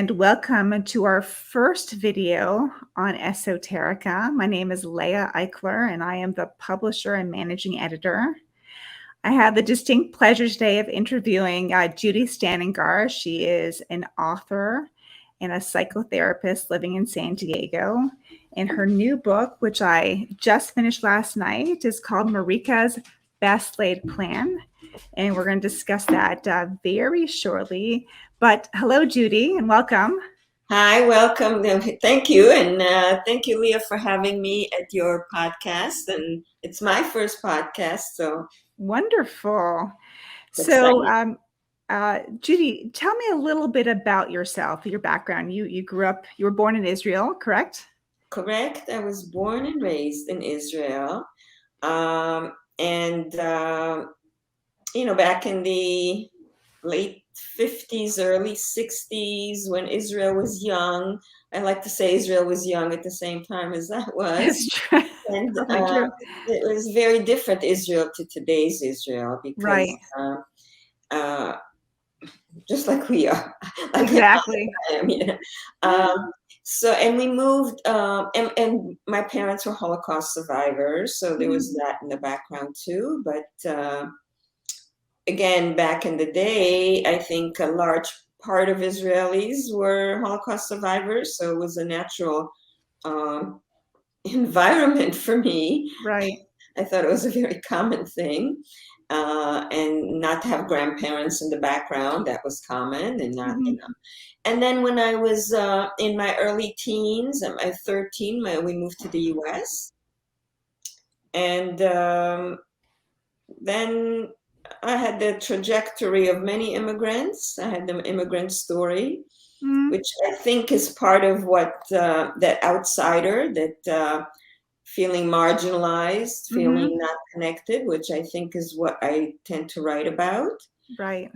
and welcome to our first video on Esoterica. My name is Leah Eichler, and I am the publisher and managing editor. I have the distinct pleasure today of interviewing Judy Stanigar. She is an author and a psychotherapist living in San Diego. And her new book, which I just finished last night, is called Marika's Best Laid Plan. And we're going to discuss that very shortly. But hello, Judy, and welcome. Hi, welcome. Thank you. And thank you, Leah, for having me at your podcast. And it's my first podcast, so Wonderful. it's So, exciting. Judy, tell me a little bit about yourself, your background. You were born in Israel, correct? Correct. I was born and raised in Israel. And back in the late 50s, early 60s, when Israel was young. I like to say Israel was young at the same time as I was. That's true. And Totally true. it was very different Israel to today's Israel because Right. uh, just like we are, like Exactly. I am, and we moved, and my parents were Holocaust survivors, so there was that in the background too. But again, back in the day, I think a large part of Israelis were Holocaust survivors, so it was a natural environment for me. Right. I thought it was a very common thing. And not to have grandparents in the background, that was common. And And then when I was in my early teens, at my 13, we moved to the US. And then I had the trajectory of many immigrants. I had the immigrant story, which I think is part of what that outsider, that feeling marginalized, feeling not connected, which I think is what I tend to write about. Right.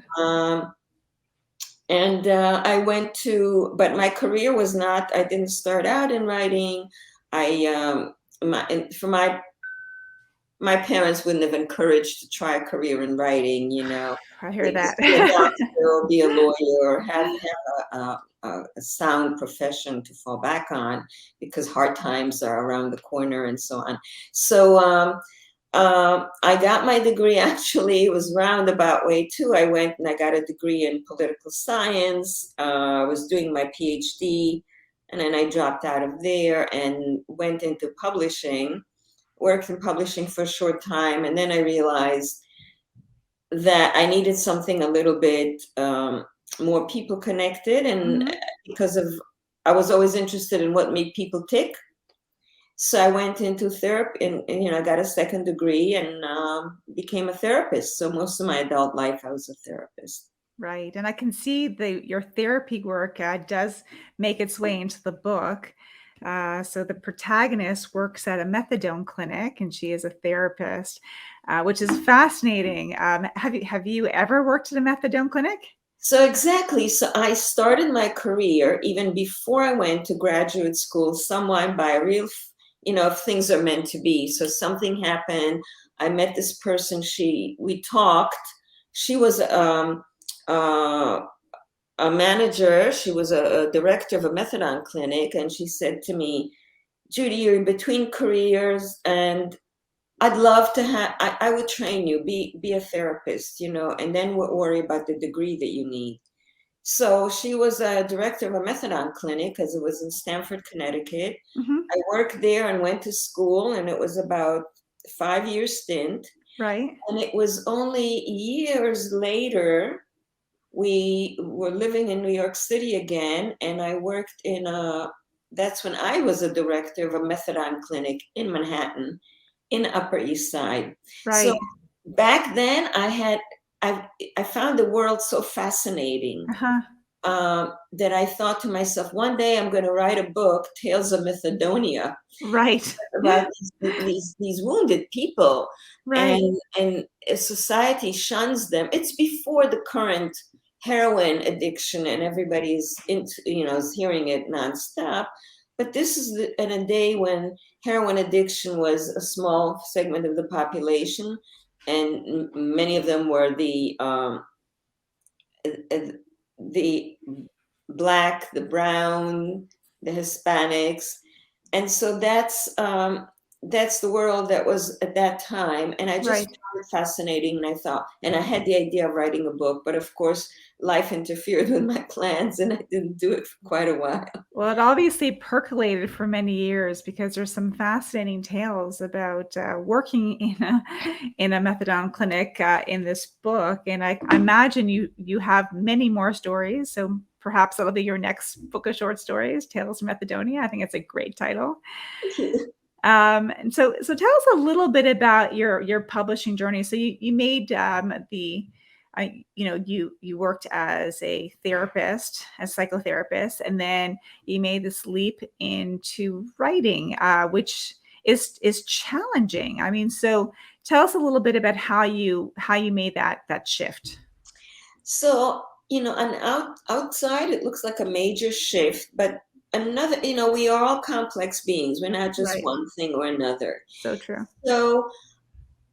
And I went to, but my career was not, I didn't start out in writing. My parents wouldn't have encouraged to try a career in writing, I hear Like, that. be a doctor or be a lawyer, have a sound profession to fall back on, because hard times are around the corner and so on. So I got my degree, actually, it was roundabout way too. I went and I got a degree in political science. I was doing my PhD, and then I dropped out of there and went into publishing, worked in publishing for a short time, and then I realized that I needed something a little bit more people connected, and because I was always interested in what made people tick. So I went into therapy, and I got a second degree and became a therapist. So most of my adult life, I was a therapist. Right. And I can see your therapy work does make its way into the book. So the protagonist works at a methadone clinic, and she is a therapist, which is fascinating. Have you ever worked at a methadone clinic? So exactly. So I started my career even before I went to graduate school, somewhat by a real, if things are meant to be. So something happened. I met this person. We talked. She was a manager. She was a director of a methadone clinic, and she said to me, "Judy, you're in between careers, and I'd love to have. I would train you, be a therapist, and then we'll worry about the degree that you need." So she was a director of a methadone clinic, because it was in Stamford, Connecticut. I worked there and went to school, and it was about a 5-year stint. Right. And it was only years later, we were living in New York City again, and I worked that's when I was a director of a methadone clinic in Manhattan, in Upper East Side. Right. So back then I found the world so fascinating that I thought to myself, one day I'm going to write a book, Tales of Methadonia, Right. about these wounded people. Right. And society shuns them. It's before the current heroin addiction, and everybody's is hearing it nonstop. But this is in a day when heroin addiction was a small segment of the population, and many of them were the Black, the brown, the Hispanics. And so that's the world that was at that time. And I just Right. found it fascinating. And I thought, and I had the idea of writing a book, but of course, life interfered with my plans and I didn't do it for quite a while. Well, it obviously percolated for many years because there's some fascinating tales about working in a methadone clinic in this book, and I imagine you have many more stories. So perhaps that'll be your next book of short stories, Tales from Methadonia. I think it's a great title. Thank you. And so tell us a little bit about your publishing journey. So you made you worked as a therapist, as a psychotherapist, and then you made this leap into writing, which is challenging. I mean, so tell us a little bit about how you made that shift. So, outside it looks like a major shift, but another, we are all complex beings. We're not just Right. one thing or another. So true. So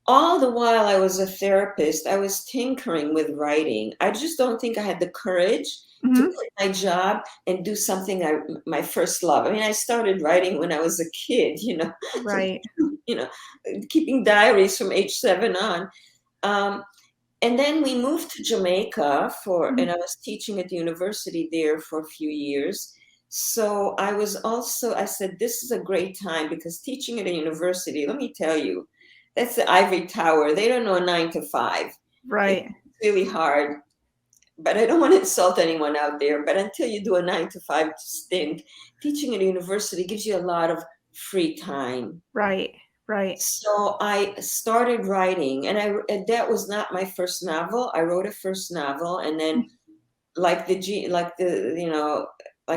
all the while I was a therapist, I was tinkering with writing. I just don't think I had the courage to Hmm. quit my job and do something my first love. I mean, I started writing when I was a kid, Right. you know, keeping diaries from age 7 on. Um, and then we moved to Jamaica and I Mhm. was teaching at the university there for a few years. So I said, this is a great time because teaching at a university, let me tell you, that's the ivory tower. They don't know a 9 to 5. It's Right. really hard, but I don't want to insult anyone out there. But until you do a 9 to 5 stint, teaching at a university gives you a lot of free time. Right. Right. So I started writing, and that was not my first novel. I wrote a first novel, and then like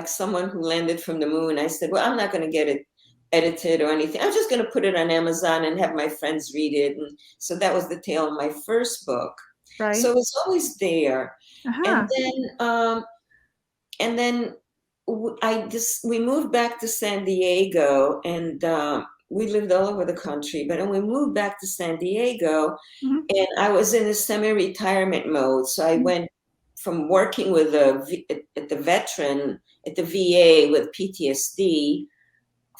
someone who landed from the moon, I said, well, I'm not going to get it edited or anything. I'm just going to put it on Amazon and have my friends read it. And so that was the tale of my first book. So Right. it was always there. And Uh-huh. then we moved back to San Diego, and we lived all over the country. But when we moved back to San Diego, Mhm. and I was in a semi-retirement mode, so I Mhm. went from working with at the veteran at the VA with PTSD,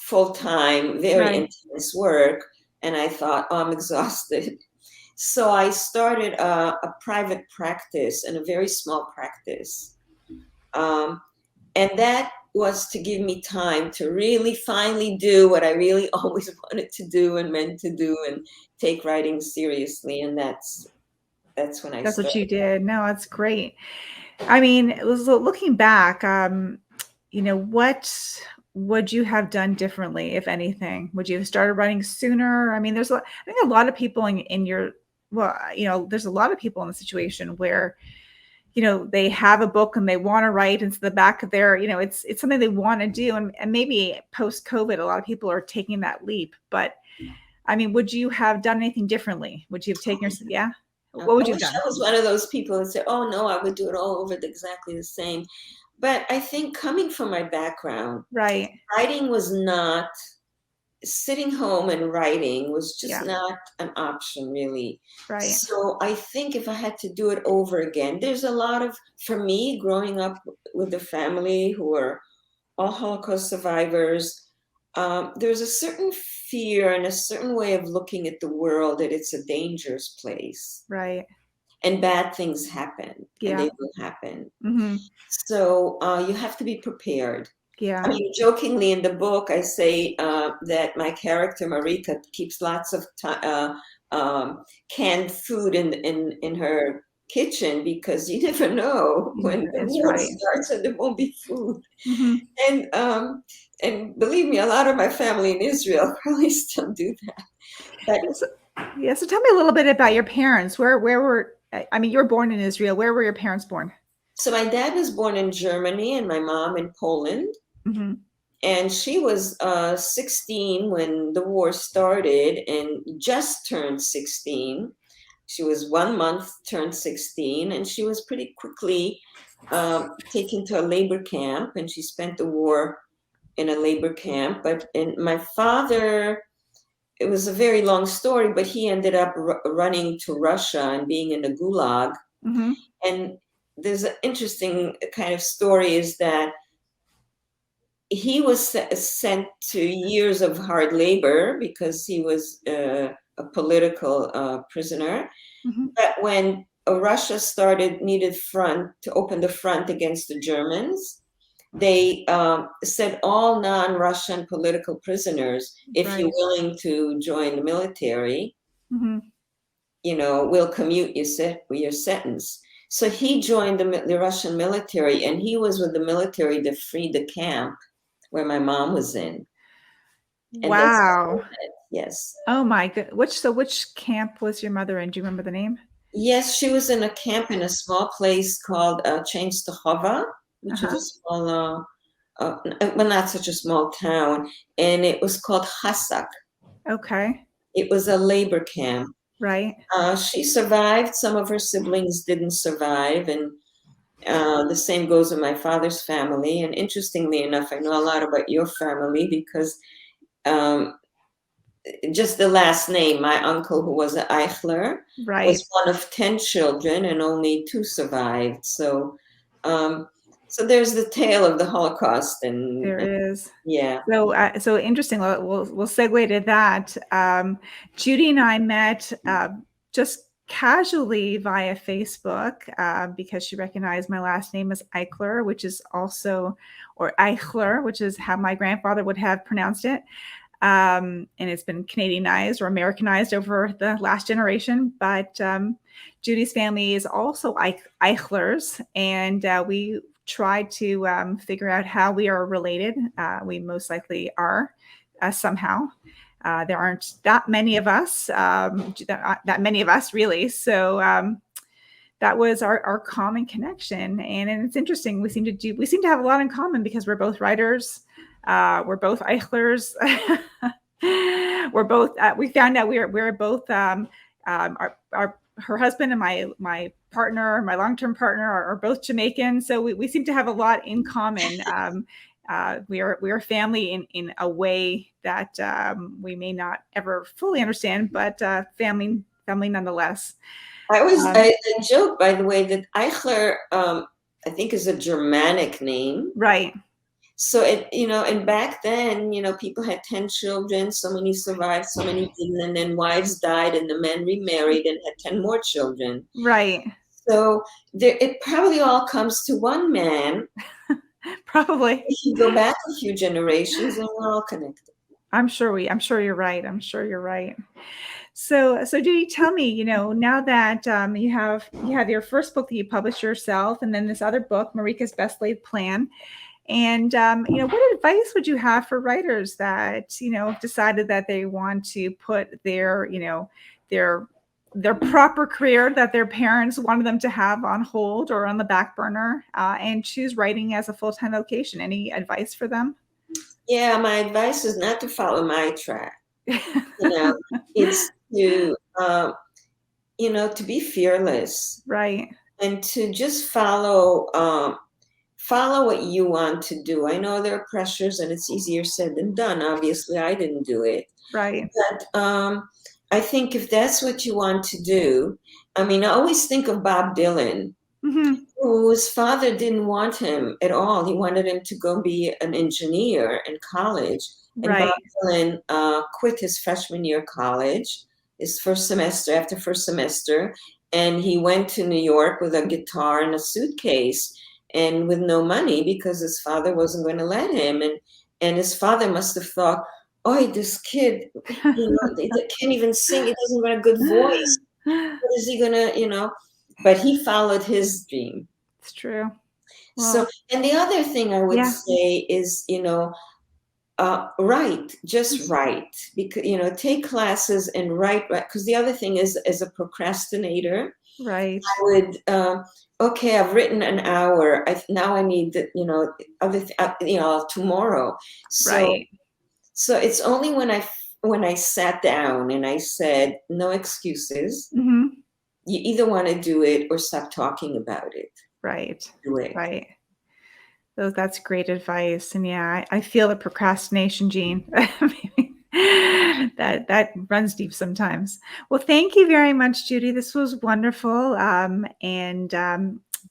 full-time, very Right. intense work, and I thought, oh, I'm exhausted. So I started a private practice and a very small practice. Um, and that was to give me time to really finally do what I really always wanted to do and meant to do and take writing seriously. And that's when I That's what you started. did. No, that's great. I mean, it was looking back, what would you have done differently, if anything? Would you have started writing sooner? I mean, I think a lot of people in your, well, there's a lot of people in the situation where, they have a book and they want to write into the back of their, it's something they want to do. And maybe post COVID, a lot of people are taking that leap. But I mean, would you have done anything differently? Would you have taken yeah? What I would you have wish done? I was one of those people that say, oh no, I would do it all over exactly the same. But I think coming from my background, Right. writing was not, sitting home and writing was just Yeah. not an option really. Right. So I think if I had to do it over again, there's a lot of, for me, growing up with a family who are all Holocaust survivors, there's a certain fear and a certain way of looking at the world that it's a dangerous place Right. and bad things happen and Yeah. they will happen. Hmm. So you have to be prepared. I Yeah. mean, jokingly in the book, I say that my character Marika keeps lots of canned food in her kitchen because you never know when the That's war right. starts and there won't be food. Hmm. And um, and believe me, a lot of my family in Israel probably still do that. But So, yeah. So tell me a little bit about your parents. Where were I mean, you were born in Israel. Where were your parents born? so my dad was born in Germany and my mom in Poland. Hmm. And she was 16 when the war started and just turned 16. She was 1 month turned 16, and she was pretty quickly taken to a labor camp, and she spent the war in a labor camp. And my father, it was a very long story, but he ended up running to Russia and being in the Gulag. Hmm. And there's an interesting kind of story is that he was sent to years of hard labor because he was a political prisoner. Mm-hmm. But when Russia needed front to open the front against the Germans, they said all non-Russian political prisoners, if you're Right. willing to join the military, Mm-hmm. we'll commute your sentence. So he joined the Russian military, and he was with the military that freed the camp where my mom was in. And that's Wow. yes. Oh my good. Which camp was your mother in? Do you remember the name? Yes, she was in a camp in a small place called Częstochowa, which is Uh-huh. a small, well, not such a small town, and it was called Hasak. Okay. It was a labor camp. Right. She survived. Some of her siblings didn't survive, and the same goes with my father's family. And interestingly enough, I know a lot about your family because um, just the last name, my uncle, who was an Eichler, Right. was one of 10 children, and only 2 survived. So there's the tale of the Holocaust, and There is. yeah. So interesting. We'll segue to that. Judy and I met just casually via Facebook because she recognized my last name as Eichler, which is also, or Eichler, which is how my grandfather would have pronounced it. And it's been Canadianized or Americanized over the last generation. But Judy's family is also Eichlers, and we tried to figure out how we are related. We most likely are somehow. There aren't that many of us, that many of us really. So that was our common connection, and it's interesting. We seem to have a lot in common because we're both writers. We're both Eichlers. We're both. We found out we're both. Her husband and my partner, my long-term partner, are both Jamaican. So we seem to have a lot in common. We are family in a way that we may not ever fully understand, but family nonetheless. I joke, by the way, that Eichler, I think, is a Germanic name. Right. So and back then, people had 10 children, so many survived, so many didn't, and then wives died, and the men remarried and had 10 more children. Right. So it probably all comes to one man. Probably. If you go back a few generations, and we're all connected. I'm sure you're right. So Judy, tell me, now that you have your first book that you published yourself, and then this other book, Marika's Best Laid Plan. And what advice would you have for writers that decided that they want to put their proper career that their parents wanted them to have on hold or on the back burner and choose writing as a full-time vocation? Any advice for them? Yeah, my advice is not to follow my track. It's to to be fearless, right, and to just follow what you want to do. I know there are pressures, and it's easier said than done. Obviously, I didn't do it, right, but I think if that's what you want to do, I always think of Bob Dylan. mm-hmm. Whose father didn't want him at all. He wanted him to go be an engineer in college. And Right. Bob Dylan quit his freshman year of college, after first semester, and he went to New York with a guitar and a suitcase and with no money because his father wasn't going to let him. And his father must have thought, oh, this kid, he can't even sing. He doesn't have a good voice. What is he going to, But he followed his dream. It's true. Well, So, and the other thing I would say is, write, just write, because, take classes and write, because the other thing is, as a procrastinator, right. I would, okay, I've written an hour. Now I need tomorrow. Right. So it's only when I sat down and I said, no excuses. Mm-hmm. You either want to do it or stop talking about it. Right. Do it. Right. So that's great advice. And yeah, I feel the procrastination gene. that runs deep sometimes. Well, thank you very much, Judy. This was wonderful. And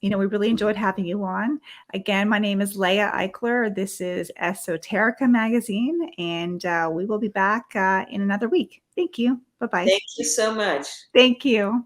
we really enjoyed having you on. Again, my name is Leah Eichler. This is Esoterica Magazine, and we will be back in another week. Thank you. Bye-bye. Thank you so much. Thank you.